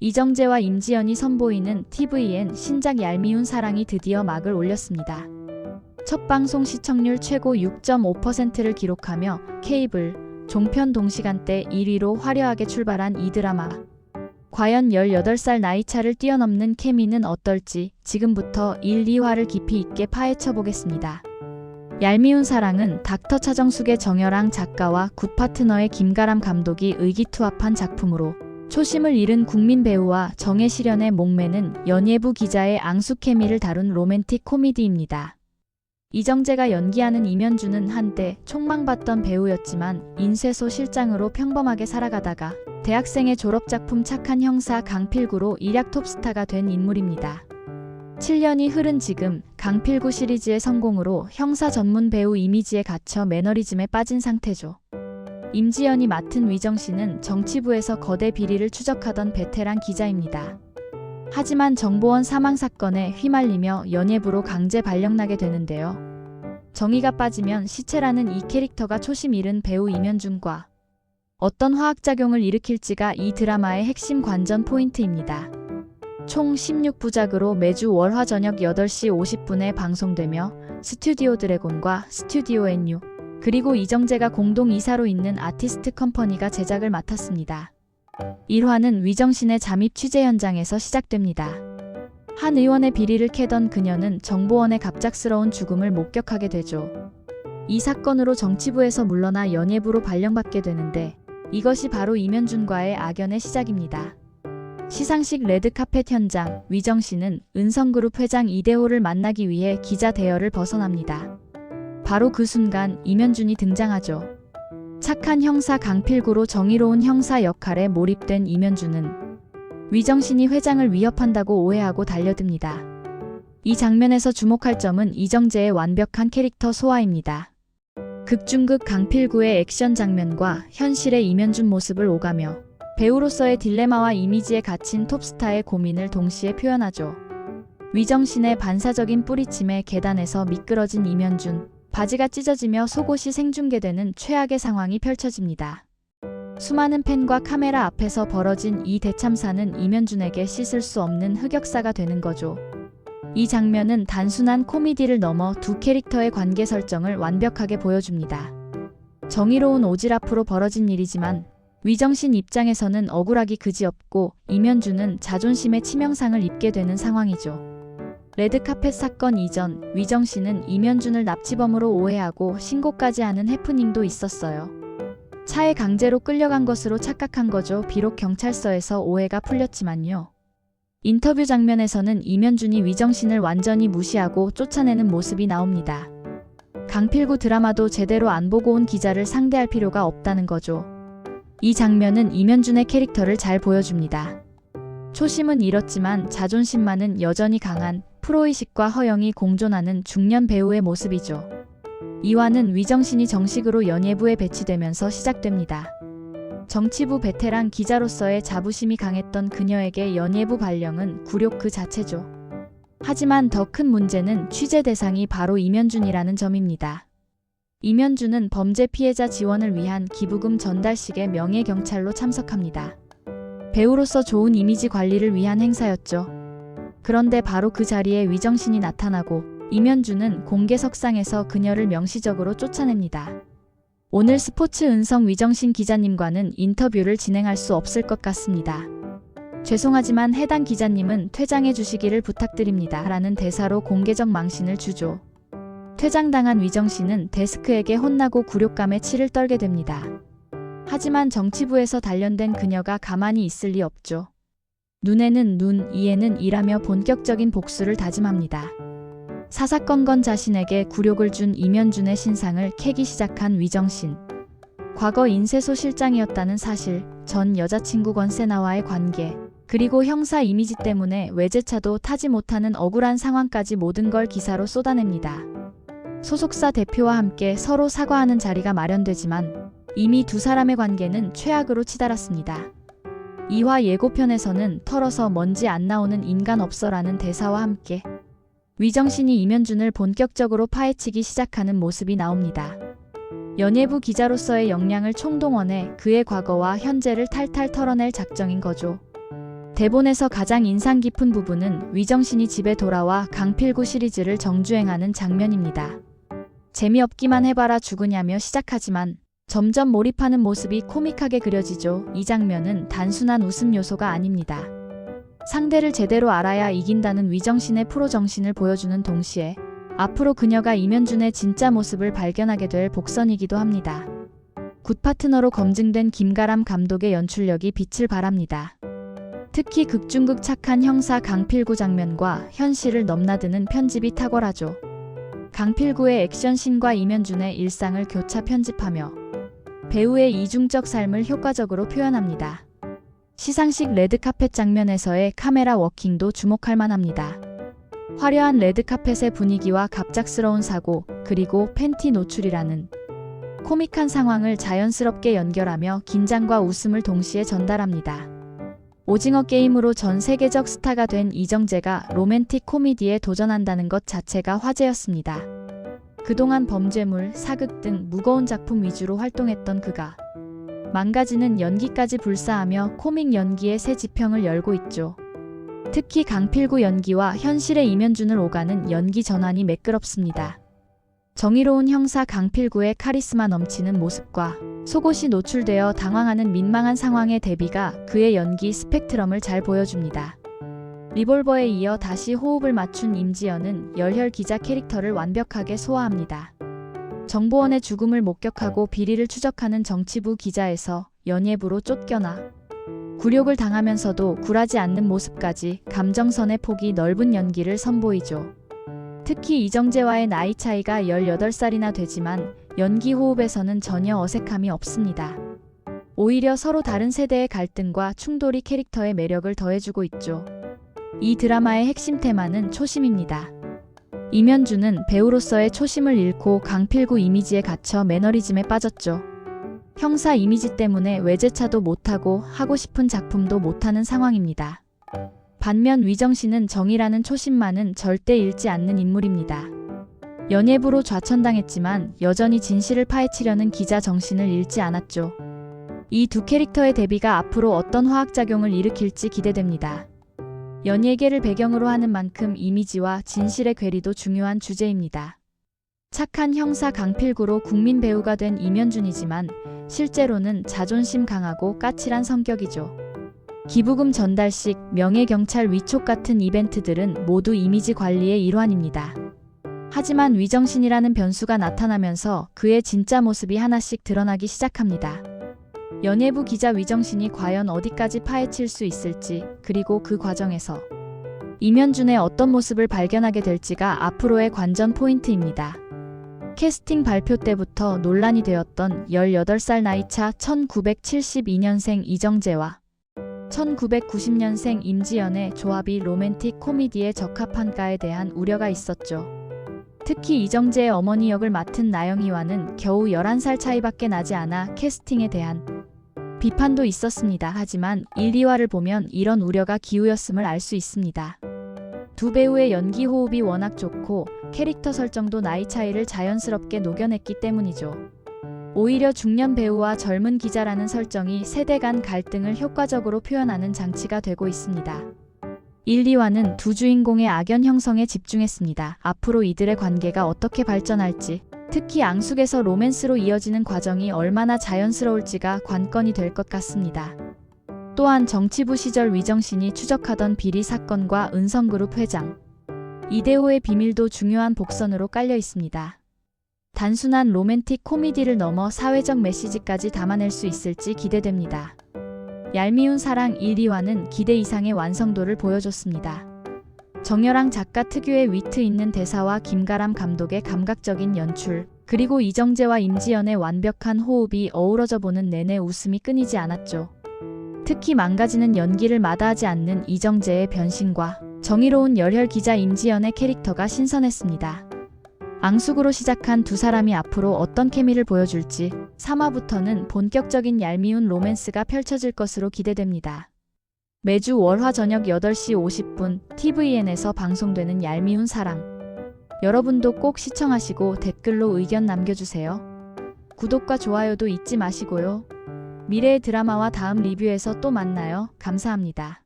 이정재와 임지연이 선보이는 tvN 신작 얄미운 사랑이 드디어 막을 올렸습니다. 첫 방송 시청률 최고 6.5%를 기록하며 케이블, 종편 동시간대 1위로 화려하게 출발한 이 드라마. 과연 18살 나이차를 뛰어넘는 케미는 어떨지 지금부터 1, 2화를 깊이 있게 파헤쳐보겠습니다. 얄미운 사랑은 닥터 차정숙의 정여랑 작가와 굿파트너의 김가람 감독이 의기투합한 작품으로 초심을 잃은 국민 배우와 정의 실현에 목매는 연예부 기자의 앙숙 케미를 다룬 로맨틱 코미디입니다. 이정재가 연기하는 임현주는 한때 촉망받던 배우였지만 인쇄소 실장으로 평범하게 살아가다가 대학생의 졸업작품 착한 형사 강필구로 일약 톱스타가 된 인물입니다. 7년이 흐른 지금 강필구 시리즈의 성공으로 형사 전문 배우 이미지에 갇혀 매너리즘에 빠진 상태죠. 임지연이 맡은 위정씨는 정치부에서 거대 비리를 추적하던 베테랑 기자입니다. 하지만 정보원 사망 사건에 휘말리며 연예부로 강제 발령나게 되는데요. 정의가 빠지면 시체라는 이 캐릭터가 초심 잃은 배우 임현준과 어떤 화학작용을 일으킬지가 이 드라마의 핵심 관전 포인트입니다. 총 16부작으로 매주 월화 저녁 8시 50분에 방송되며 스튜디오 드래곤과 스튜디오 NU 그리고 이정재가 공동 이사로 있는 아티스트 컴퍼니가 제작을 맡았습니다. 1화는 위정신의 잠입 취재 현장에서 시작됩니다. 한 의원의 비리를 캐던 그녀는 정보원의 갑작스러운 죽음을 목격하게 되죠. 이 사건으로 정치부에서 물러나 연예부로 발령받게 되는데 이것이 바로 임현준과의 악연의 시작입니다. 시상식 레드카펫 현장, 위정씨는 은성그룹 회장 이대호를 만나기 위해 기자 대열을 벗어납니다. 바로 그 순간 임현준이 등장하죠. 착한 형사 강필구로 정의로운 형사 역할에 몰입된 임현준은 위정신이 회장을 위협한다고 오해하고 달려듭니다. 이 장면에서 주목할 점은 이정재의 완벽한 캐릭터 소화입니다. 극중극 강필구의 액션 장면과 현실의 임현준 모습을 오가며 배우로서의 딜레마와 이미지에 갇힌 톱스타의 고민을 동시에 표현하죠. 위정신의 반사적인 뿌리침에 계단에서 미끄러진 임현준, 바지가 찢어지며 속옷이 생중계되는 최악의 상황이 펼쳐집니다. 수많은 팬과 카메라 앞에서 벌어진 이 대참사는 임현준에게 씻을 수 없는 흑역사가 되는 거죠. 이 장면은 단순한 코미디를 넘어 두 캐릭터의 관계 설정을 완벽하게 보여줍니다. 정의로운 오지랖으로 벌어진 일이지만 위정신 입장에서는 억울하기 그지없고 임현준은 자존심의 치명상을 입게 되는 상황이죠. 레드카펫 사건 이전, 위정신은 임현준을 납치범으로 오해하고 신고까지 하는 해프닝도 있었어요. 차에 강제로 끌려간 것으로 착각한 거죠. 비록 경찰서에서 오해가 풀렸지만요. 인터뷰 장면에서는 임현준이 위정신을 완전히 무시하고 쫓아내는 모습이 나옵니다. 강필구 드라마도 제대로 안 보고 온 기자를 상대할 필요가 없다는 거죠. 이 장면은 임현준의 캐릭터를 잘 보여줍니다. 초심은 잃었지만 자존심만은 여전히 강한 프로의식과 허영이 공존하는 중년 배우의 모습이죠. 2화는 위정신이 정식으로 연예부에 배치되면서 시작됩니다. 정치부 베테랑 기자로서의 자부심이 강했던 그녀에게 연예부 발령은 굴욕 그 자체죠. 하지만 더 큰 문제는 취재 대상이 바로 임현준이라는 점입니다. 임현준은 범죄 피해자 지원을 위한 기부금 전달식에 명예경찰로 참석합니다. 배우로서 좋은 이미지 관리를 위한 행사였죠. 그런데 바로 그 자리에 위정신이 나타나고 임현준은 공개석상에서 그녀를 명시적으로 쫓아냅니다. 오늘 스포츠 은성 위정신 기자님과는 인터뷰를 진행할 수 없을 것 같습니다. 죄송하지만 해당 기자님은 퇴장해 주시기를 부탁드립니다. 라는 대사로 공개적 망신을 주죠. 퇴장당한 위정신은 데스크에게 혼나고 굴욕감에 치를 떨게 됩니다. 하지만 정치부에서 단련된 그녀가 가만히 있을 리 없죠. 눈에는 눈, 이에는 이라며 본격적인 복수를 다짐합니다. 사사건건 자신에게 굴욕을 준 임현준의 신상을 캐기 시작한 위정신. 과거 인쇄소 실장이었다는 사실, 전 여자친구 권세나와의 관계, 그리고 형사 이미지 때문에 외제차도 타지 못하는 억울한 상황까지 모든 걸 기사로 쏟아냅니다. 소속사 대표와 함께 서로 사과하는 자리가 마련되지만 이미 두 사람의 관계는 최악으로 치달았습니다. 2화 예고편에서는 털어서 먼지 안 나오는 인간 없어라는 대사와 함께 위정신이 임현준을 본격적으로 파헤치기 시작하는 모습이 나옵니다. 연예부 기자로서의 역량을 총동원해 그의 과거와 현재를 탈탈 털어낼 작정인 거죠. 대본에서 가장 인상 깊은 부분은 위정신이 집에 돌아와 강필구 시리즈를 정주행하는 장면입니다. 재미없기만 해봐라 죽으냐며 시작하지만 점점 몰입하는 모습이 코믹하게 그려지죠. 이 장면은 단순한 웃음 요소가 아닙니다. 상대를 제대로 알아야 이긴다는 위정신의 프로 정신을 보여주는 동시에 앞으로 그녀가 이면준의 진짜 모습을 발견하게 될 복선이기도 합니다. 굿 파트너로 검증된 김가람 감독의 연출력이 빛을 발합니다. 특히 극중극 착한 형사 강필구 장면과 현실을 넘나드는 편집이 탁월하죠. 강필구의 액션씬과 이면준의 일상을 교차 편집하며 배우의 이중적 삶을 효과적으로 표현합니다. 시상식 레드카펫 장면에서의 카메라 워킹도 주목할 만합니다. 화려한 레드카펫의 분위기와 갑작스러운 사고, 그리고 팬티 노출이라는 코믹한 상황을 자연스럽게 연결하며 긴장과 웃음을 동시에 전달합니다. 오징어 게임으로 전 세계적 스타가 된 이정재가 로맨틱 코미디에 도전한다는 것 자체가 화제였습니다. 그동안 범죄물, 사극 등 무거운 작품 위주로 활동했던 그가 망가지는 연기까지 불사하며 코믹 연기의 새 지평을 열고 있죠. 특히 강필구 연기와 현실의 이면준을 오가는 연기 전환이 매끄럽습니다. 정의로운 형사 강필구의 카리스마 넘치는 모습과 속옷이 노출되어 당황하는 민망한 상황의 대비가 그의 연기 스펙트럼을 잘 보여줍니다. 리볼버에 이어 다시 호흡을 맞춘 임지연은 열혈 기자 캐릭터를 완벽하게 소화합니다. 정보원의 죽음을 목격하고 비리를 추적하는 정치부 기자에서 연예부로 쫓겨나 굴욕을 당하면서도 굴하지 않는 모습까지 감정선의 폭이 넓은 연기를 선보이죠. 특히 이정재와의 나이 차이가 18살이나 되지만 연기 호흡에서는 전혀 어색함이 없습니다. 오히려 서로 다른 세대의 갈등과 충돌이 캐릭터의 매력을 더해주고 있죠. 이 드라마의 핵심 테마는 초심입니다. 이면준은 배우로서의 초심을 잃고 강필구 이미지에 갇혀 매너리즘에 빠졌죠. 형사 이미지 때문에 외제차도 못하고 하고 싶은 작품도 못하는 상황입니다. 반면 위정신은 정의라는 초심만은 절대 잃지 않는 인물입니다. 연예부로 좌천당했지만 여전히 진실을 파헤치려는 기자 정신을 잃지 않았죠. 이 두 캐릭터의 대비가 앞으로 어떤 화학작용을 일으킬지 기대됩니다. 연예계를 배경으로 하는 만큼 이미지와 진실의 괴리도 중요한 주제입니다. 착한 형사 강필구로 국민 배우가 된 이면준이지만 실제로는 자존심 강하고 까칠한 성격이죠. 기부금 전달식, 명예경찰 위촉 같은 이벤트들은 모두 이미지 관리의 일환입니다. 하지만 위정신이라는 변수가 나타나면서 그의 진짜 모습이 하나씩 드러나기 시작합니다. 연예부 기자 위정신이 과연 어디까지 파헤칠 수 있을지, 그리고 그 과정에서 이면준의 어떤 모습을 발견하게 될지가 앞으로의 관전 포인트입니다. 캐스팅 발표 때부터 논란이 되었던 18살 나이차 1972년생 이정재와 1990년생 임지연의 조합이 로맨틱 코미디에 적합한가에 대한 우려가 있었죠. 특히 이정재의 어머니 역을 맡은 나영희와는 겨우 11살 차이밖에 나지 않아 캐스팅에 대한 비판도 있었습니다. 하지만 1, 2화를 보면 이런 우려가 기우였음을 알 수 있습니다. 두 배우의 연기 호흡이 워낙 좋고 캐릭터 설정도 나이 차이를 자연스럽게 녹여냈기 때문이죠. 오히려 중년 배우와 젊은 기자라는 설정이 세대 간 갈등을 효과적으로 표현하는 장치가 되고 있습니다. 1, 2화는 두 주인공의 악연 형성에 집중했습니다. 앞으로 이들의 관계가 어떻게 발전할지, 특히 앙숙에서 로맨스로 이어지는 과정이 얼마나 자연스러울지가 관건이 될 것 같습니다. 또한 정치부 시절 위정신이 추적하던 비리 사건과 은성그룹 회장 이대호의 비밀도 중요한 복선으로 깔려 있습니다. 단순한 로맨틱 코미디를 넘어 사회적 메시지까지 담아낼 수 있을지 기대됩니다. 얄미운 사랑 1, 2화는 기대 이상의 완성도를 보여줬습니다. 정여랑 작가 특유의 위트 있는 대사와 김가람 감독의 감각적인 연출, 그리고 이정재와 임지연의 완벽한 호흡이 어우러져 보는 내내 웃음이 끊이지 않았죠. 특히 망가지는 연기를 마다하지 않는 이정재의 변신과 정의로운 열혈 기자 임지연의 캐릭터가 신선했습니다. 앙숙으로 시작한 두 사람이 앞으로 어떤 케미를 보여줄지 3화부터는 본격적인 얄미운 로맨스가 펼쳐질 것으로 기대됩니다. 매주 월화 저녁 8시 50분 TVN에서 방송되는 얄미운 사랑. 여러분도 꼭 시청하시고 댓글로 의견 남겨주세요. 구독과 좋아요도 잊지 마시고요. 미래의 드라마와 다음 리뷰에서 또 만나요. 감사합니다.